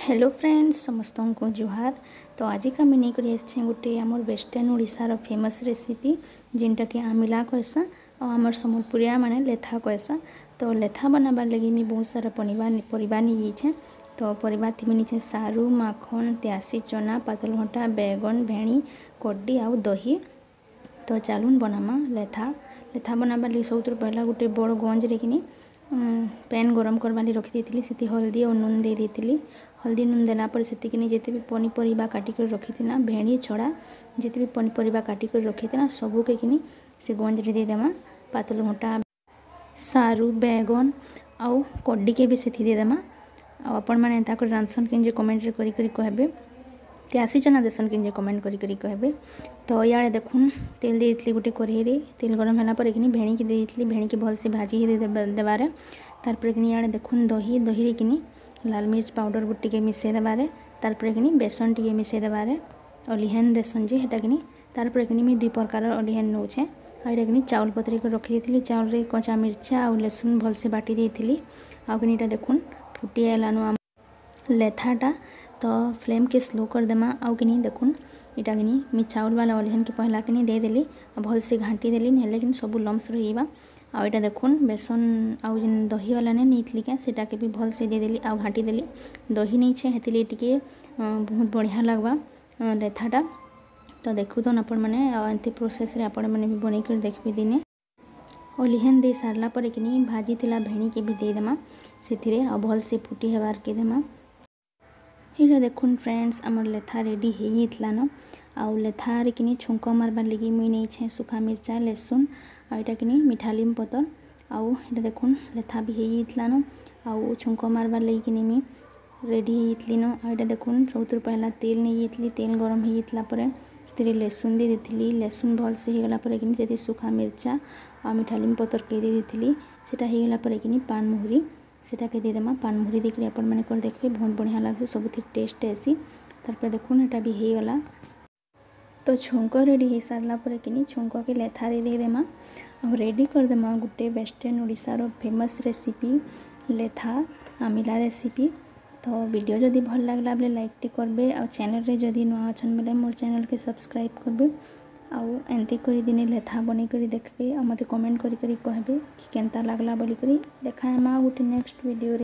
Hello friends समस्त को जुहार। तो आज का मैं नहीं आसे गोटे आमर वेस्टर्न ओडिशार फेमस रेसिपी जिनटा कि आमिला कहसा और आमर सम्बलपुरिया माने लेथा कहसा। तो लेथा बनाबार लगी मैं बहुत सारा परिबा नहीं। तो परिबा थी नीचे सारू माखन त्यासी चना पातलघंटा बैगन भेणी कड्डी आउ दही। तो चलून बनामा लेथा लेथा बनाबार लगी सब पहला गोटे बड़ गंज रेकिनी पैन गरम करवाली रखी दी से हल्दी और नून दे दी। हल्दी नून देलापर से जिते भी पनीपरिया काटिक रखी भेड़ी छड़ा जिते भी पनीपरिया काटिक रखी सबू के किनी से गंज रे देदेमा पातलघंटा सारू बैगन आउ कड्डी के भी से देदेमा। आपण मैंने रांधसन कि कमेंट करेंगे त्यासी चना देसन कि कमेंट करेंगे। तो इे देखुन तेल दे गोटे कढ़ई तेल गरम होगापर कि भेड़ी की देती भेड़ी की भल से भाजी देवारे तारपर कि इे देखुन दही दही कि लाल मिर्च पाउडर गुटी के मिसई देवारे तारपर कि बेसन टी मिसई देवारे अलिहन देसन जी हेटा कि तारपर कि दुई प्रकार अलिहन नौचे आईटा कि चाउल पतरी को रखी दी चाउल रे कचा मिर्चा और लसुन भल से बाटी देती आटा देखुन फुटी आलानु लेथाटा। तो फ्लेम के स्लो कर देमा आउ कि देखुन इटा कि मी चाउल वाला अलिहन के पहला कि देदेली भल से घाटी देली नेले कि सब लम्स रहीबा आउ इटा देखुन बेसन आउ जिन दही वाला नहीं क्या सेटा के भी भल से देदेली आउ घाटी देली दही नहीं छे हेतिले टिके बहुत बढ़िया लगवा लेथाटा। तो देखु तो आपण मैंने एंती प्रोसेस रे आपण मैंने भी बनै कर देखबे दिने अलिहन दे सारला पर कि भाजी थिला भेणी के भी देदेमा से आ भल से फुटी हेबार के देमा। ये देखुन फ्रेंड्स आमर लेथा रेडी होना आउ लेथार कि छुंक मारबार लगी मुई नहीं सुखा मिर्चा लसुन आईटा कि मीठा लीम पतर आउ ये देखुन लेथा भी होना आउ छुंक मारबार लगी कि मुई रेडी होती न आईटा देखुन सब पहला तेल नहीं तेल गरम होता लसुन दे दी लसुन भल से होगला कि सुखा मिर्चा आ मीठा लीम पतर के दे दी सेटा होगला कि पान मुहुरी सेटा के देदेमा पान मुहुरी देखिए आपण मैंने कर देखिए बहुत बढ़िया लगे सब टेस्ट ऐसी तारपर देखुन एटा भी होगला। तो छुंक रेडी हो सारला पर कि छुंक के लेथा रे देदेमा और रेडी करदेमा गोटे वेस्टर्न ओडिशार फेमस रेसिपी लेथा आमिला रेसिपी। तो वीडियो जदि भल लगला बेले लाइक टी करबे और चैनल रे जदि नुआ अछन बेले मोर चैनल के सब्सक्राइब करबे आउ एंती करी दिने लेथा बनै करी देखबे आ मते कमेंट करी कहबे कि केनता लागला बोली करी देखाएमा गोटे नेक्स्ट वीडियो रे।